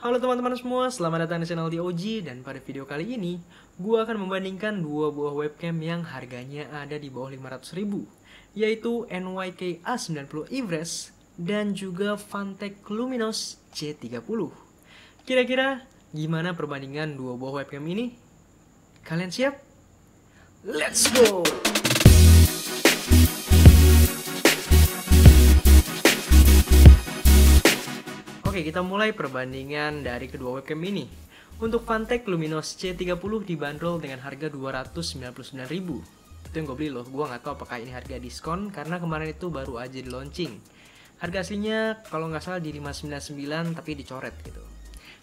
Halo teman-teman semua, selamat datang di channel DOG. Dan pada video kali ini, gue akan membandingkan dua buah webcam yang harganya ada di bawah 500.000, yaitu NYK A90 EVRES dan juga Phanteks Luminos C30. Kira-kira gimana perbandingan dua buah webcam ini? Kalian siap? Let's go! Oke, kita mulai perbandingan dari kedua webcam ini. Untuk Phanteks Luminos C30 dibanderol dengan harga 299.000. Itu yang gue beli loh, gue nggak tahu apakah ini harga diskon karena kemarin itu baru aja di launching. Harga aslinya kalau nggak salah di 599 tapi dicoret gitu.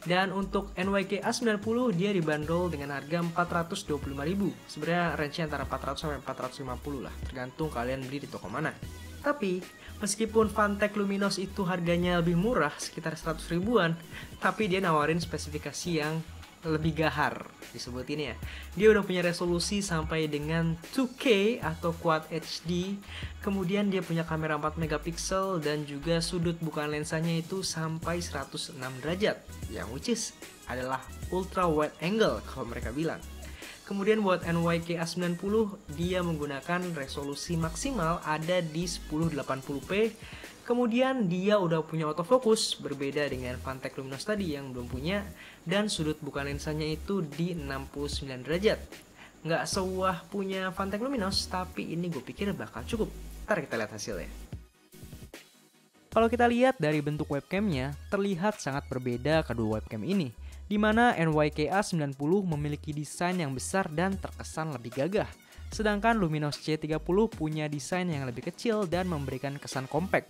Dan untuk NYK A90 dia dibanderol dengan harga 425.000. Sebenarnya range-nya antara 400 sampai 450 lah, tergantung kalian beli di toko mana. Tapi meskipun Phanteks Luminos itu harganya lebih murah, sekitar 100 ribuan, tapi dia nawarin spesifikasi yang lebih gahar, disebut ini ya. Dia udah punya resolusi sampai dengan 2K atau Quad HD. Kemudian dia punya kamera 4 megapiksel dan juga sudut bukaan lensanya itu sampai 106 derajat, yang which is adalah ultra wide angle kalau mereka bilang. Kemudian buat NYK A90 dia menggunakan resolusi maksimal ada di 1080p. Kemudian dia udah punya autofocus, berbeda dengan Phanteks Luminos tadi yang belum punya, dan sudut buka lensanya itu di 69 derajat. Nggak sewah punya Phanteks Luminos, tapi ini gue pikir bakal cukup. Ntar kita lihat hasilnya. Kalau kita lihat dari bentuk webcamnya, terlihat sangat berbeda kedua webcam ini, di mana NYK A90 memiliki desain yang besar dan terkesan lebih gagah. Sedangkan Luminos C30 punya desain yang lebih kecil dan memberikan kesan compact.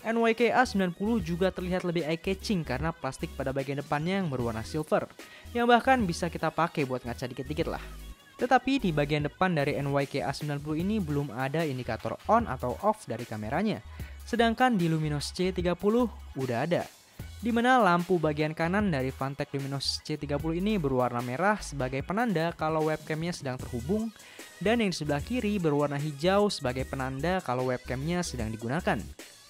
NYK A90 juga terlihat lebih eye-catching karena plastik pada bagian depannya yang berwarna silver, yang bahkan bisa kita pakai buat ngaca dikit-dikit lah. Tetapi di bagian depan dari NYK A90 ini belum ada indikator on atau off dari kameranya. Sedangkan di Luminos C30 udah ada, di mana lampu bagian kanan dari Phanteks Luminos C30 ini berwarna merah sebagai penanda kalau webcamnya sedang terhubung, dan yang di sebelah kiri berwarna hijau sebagai penanda kalau webcamnya sedang digunakan.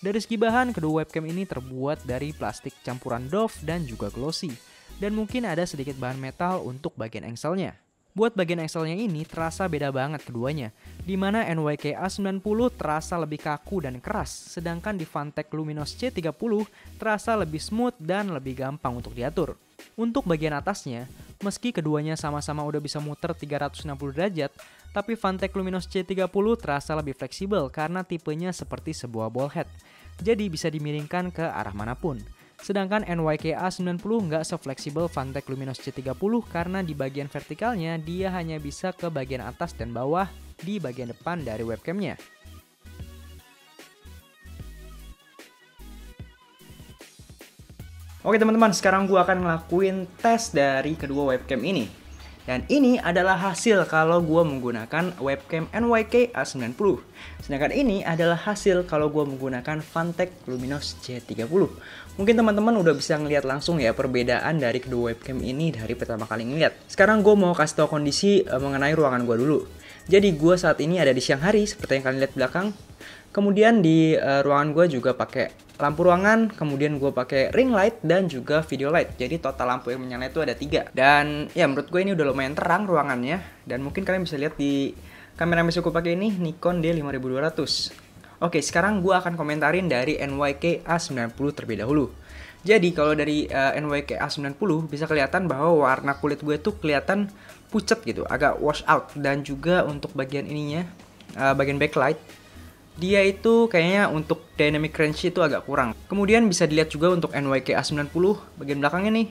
Dari segi bahan, kedua webcam ini terbuat dari plastik campuran doff dan juga glossy, dan mungkin ada sedikit bahan metal untuk bagian engselnya. Buat bagian engselnya ini terasa beda banget keduanya, di mana NYK A90 terasa lebih kaku dan keras, sedangkan di Phanteks Luminos C30 terasa lebih smooth dan lebih gampang untuk diatur. Untuk bagian atasnya, meski keduanya sama-sama udah bisa muter 360 derajat, tapi Phanteks Luminos C30 terasa lebih fleksibel karena tipenya seperti sebuah ball head, jadi bisa dimiringkan ke arah manapun. Sedangkan NYK A90 nggak sefleksibel Phanteks Luminos C30 karena di bagian vertikalnya dia hanya bisa ke bagian atas dan bawah di bagian depan dari webcamnya. Oke teman-teman, sekarang gue akan ngelakuin tes dari kedua webcam ini. Dan ini adalah hasil kalau gue menggunakan webcam NYK A90. Sedangkan ini adalah hasil kalau gue menggunakan Phanteks Luminos C30. Mungkin teman-teman udah bisa ngeliat langsung ya perbedaan dari kedua webcam ini dari pertama kali ngeliat. Sekarang gue mau kasih tau kondisi mengenai ruangan gue dulu. Jadi gue saat ini ada di siang hari seperti yang kalian lihat belakang. Kemudian di ruangan gue juga pakai lampu ruangan, kemudian gue pakai ring light dan juga video light. Jadi total lampu yang menyala itu ada 3. Dan ya menurut gue ini udah lumayan terang ruangannya. Dan mungkin kalian bisa lihat di kamera yang bisa gue pakai ini Nikon D5200. Oke, sekarang gue akan komentarin dari NYK A90 terlebih dahulu. Jadi kalau dari NYK A90 bisa kelihatan bahwa warna kulit gue tuh kelihatan pucat gitu, agak wash out. Dan juga untuk bagian ininya, bagian backlight, dia itu kayaknya untuk dynamic range itu agak kurang. Kemudian bisa dilihat juga untuk NYK A90 bagian belakangnya nih,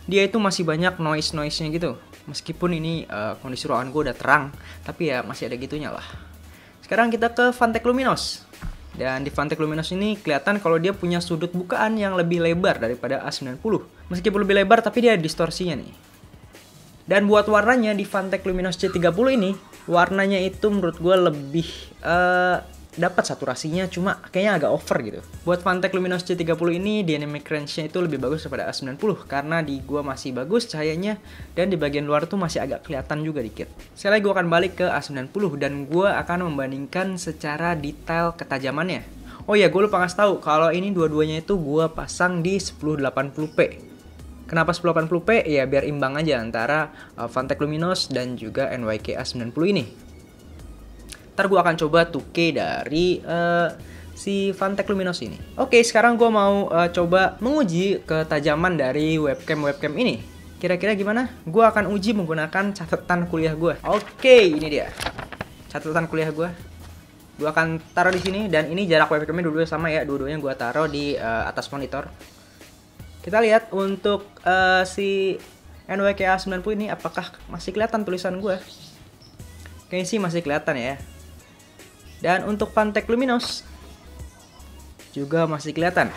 dia itu masih banyak noise-nya gitu. Meskipun ini kondisi ruangan gue udah terang, tapi ya masih ada gitunya lah. Sekarang kita ke Phanteks Luminos. Dan di Phanteks Luminos ini kelihatan kalau dia punya sudut bukaan yang lebih lebar daripada A90. Meskipun lebih lebar tapi dia ada distorsinya nih. Dan buat warnanya di Phanteks Luminos C30 ini, warnanya itu menurut gue lebih dapat saturasinya, cuma kayaknya agak over gitu. Buat Phanteks Luminos C30 ini dynamic range-nya itu lebih bagus daripada A90 karena di gua masih bagus cahayanya dan di bagian luar tuh masih agak kelihatan juga dikit. Sekali lagi gua akan balik ke A90 dan gua akan membandingkan secara detail ketajamannya. Oh ya, gue lupa ngasih tahu kalau ini dua-duanya itu gua pasang di 1080p. Kenapa 1080p? Ya biar imbang aja antara Phanteks Luminos dan juga NYK A90 ini. Ntar gue akan coba 2K dari si Phanteks Luminos ini. Oke, sekarang gue mau coba menguji ketajaman dari webcam ini. Kira-kira gimana? Gue akan uji menggunakan catatan kuliah gue. Oke, ini dia catatan kuliah gue. Gue akan taruh di sini, dan ini jarak webcamnya dua-duanya sama ya. Dua-duanya gue taruh di atas monitor. Kita lihat untuk si NYK A90 ini apakah masih kelihatan tulisan gue. Kayaknya sih masih kelihatan ya. Dan untuk Phanteks Luminos juga masih kelihatan.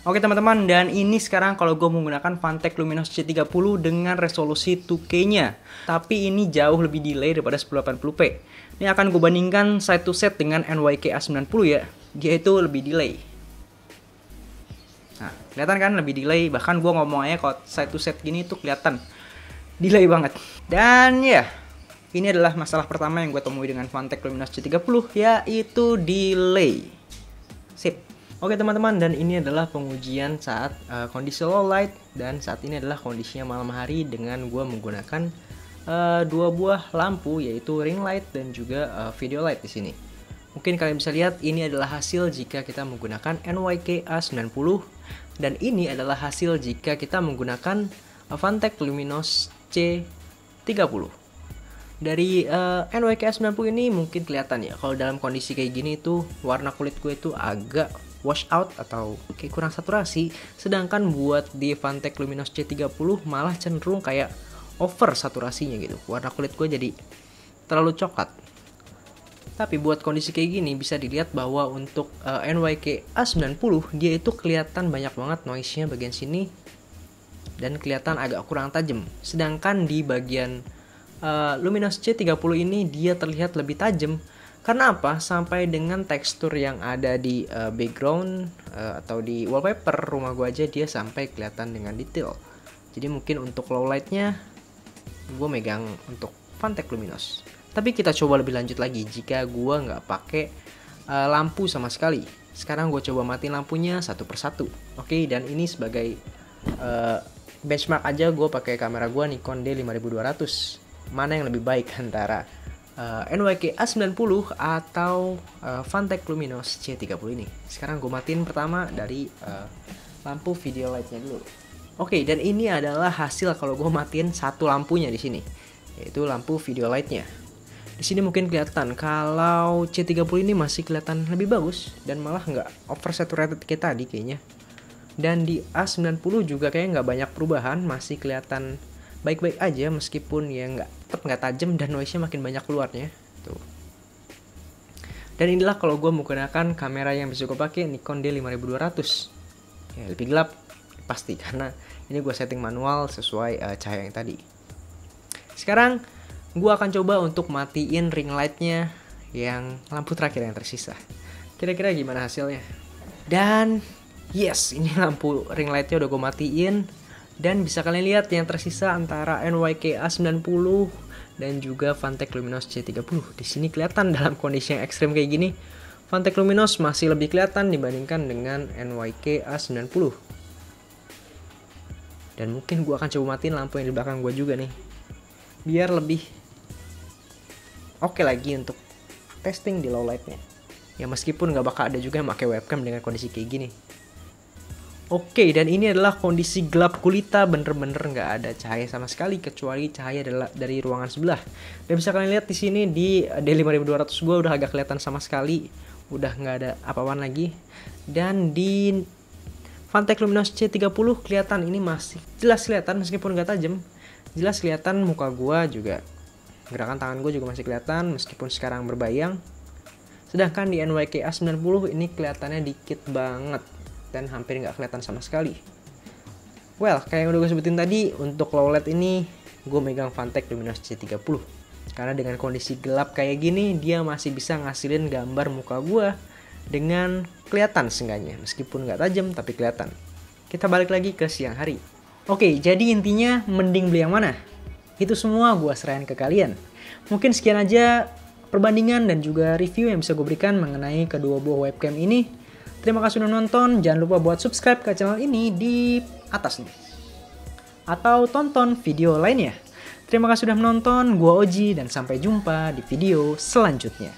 Oke teman-teman, dan ini sekarang kalau gue menggunakan Phanteks Luminos C30 dengan resolusi 2K-nya. Tapi ini jauh lebih delay daripada 1080p. Ini akan gue bandingkan side to side dengan NYK A90 ya. Dia itu lebih delay. Nah, kelihatan kan lebih delay. Bahkan gue ngomongnya kalau side to side gini tuh kelihatan delay banget. Dan ya, ini adalah masalah pertama yang gue temui dengan Phanteks Luminos C30, yaitu delay. Sip. Oke teman-teman, dan ini adalah pengujian saat kondisi low light, dan saat ini adalah kondisinya malam hari dengan gue menggunakan dua buah lampu, yaitu ring light dan juga video light di sini. Mungkin kalian bisa lihat ini adalah hasil jika kita menggunakan NYK A90, dan ini adalah hasil jika kita menggunakan Phanteks Luminos C30. Dari NYK A90 ini mungkin kelihatan ya, kalau dalam kondisi kayak gini tuh warna kulit gue itu agak wash out atau kayak kurang saturasi, sedangkan buat di Phanteks Luminos C30 malah cenderung kayak over saturasinya gitu. Warna kulit gue jadi terlalu coklat. Tapi buat kondisi kayak gini bisa dilihat bahwa untuk NYK A90 dia itu kelihatan banyak banget noise-nya bagian sini dan kelihatan agak kurang tajam. Sedangkan di bagian Luminos C30 ini dia terlihat lebih tajam. Karena apa? Sampai dengan tekstur yang ada di background atau di wallpaper rumah gua aja dia sampai kelihatan dengan detail. Jadi mungkin untuk low light-nya gue megang untuk Phanteks Luminos. Tapi kita coba lebih lanjut lagi jika gue nggak pakai lampu sama sekali. Sekarang gue coba matiin lampunya satu persatu. Oke, dan ini sebagai benchmark aja, gue pakai kamera gue Nikon D5200. Mana yang lebih baik antara NYK A90 atau Phanteks Luminos C30 ini? Sekarang gue matiin pertama dari lampu video lightnya dulu. Oke, dan ini adalah hasil kalau gue matiin satu lampunya di sini, yaitu lampu video lightnya. Di sini mungkin kelihatan kalau C30 ini masih kelihatan lebih bagus dan malah nggak oversaturated kayak tadi kayaknya. Dan di A90 juga kayaknya nggak banyak perubahan, masih kelihatan baik-baik aja meskipun ya tetap nggak tajam dan noise-nya makin banyak keluarnya. Tuh. Dan inilah kalau gue menggunakan kamera yang bisa gue pakai Nikon D5200. Ya lebih gelap pasti karena ini gue setting manual sesuai cahaya yang tadi. Sekarang gue akan coba untuk matiin ring lightnya yang lampu terakhir yang tersisa. Kira-kira gimana hasilnya? Dan yes, ini lampu ring lightnya udah gue matiin. Dan bisa kalian lihat yang tersisa antara NYK A90 dan juga Phanteks Luminos C30. Di sini kelihatan dalam kondisi yang ekstrim kayak gini, Phanteks Luminos masih lebih kelihatan dibandingkan dengan NYK A90. Dan mungkin gue akan coba matiin lampu yang di belakang gue juga nih, biar lebih oke lagi untuk testing di low lightnya. Ya meskipun nggak bakal ada juga yang pakai webcam dengan kondisi kayak gini. Oke, dan ini adalah kondisi gelap gulita, bener-bener nggak ada cahaya sama sekali kecuali cahaya dari ruangan sebelah. Dan bisa kalian lihat di sini di D5200 gue udah agak kelihatan sama sekali, udah nggak ada apa-apaan lagi. Dan di Phanteks Luminos C30 kelihatan ini masih jelas kelihatan meskipun nggak tajam. Jelas kelihatan muka gue juga, gerakan tangan gue juga masih kelihatan meskipun sekarang berbayang. Sedangkan di NYK A90 ini kelihatannya dikit banget dan hampir nggak kelihatan sama sekali. Well, kayak yang udah gue sebutin tadi, untuk low light ini gue megang Phanteks Luminos C30 karena dengan kondisi gelap kayak gini dia masih bisa ngasilin gambar muka gue dengan kelihatan seenggaknya, meskipun nggak tajam tapi kelihatan. Kita balik lagi ke siang hari. Oke, jadi intinya mending beli yang mana? Itu semua gue serahin ke kalian. Mungkin sekian aja perbandingan dan juga review yang bisa gue berikan mengenai kedua buah webcam ini. Terima kasih sudah nonton, jangan lupa buat subscribe ke channel ini di atas nih. Atau tonton video lainnya. Terima kasih sudah menonton, gua Oji dan sampai jumpa di video selanjutnya.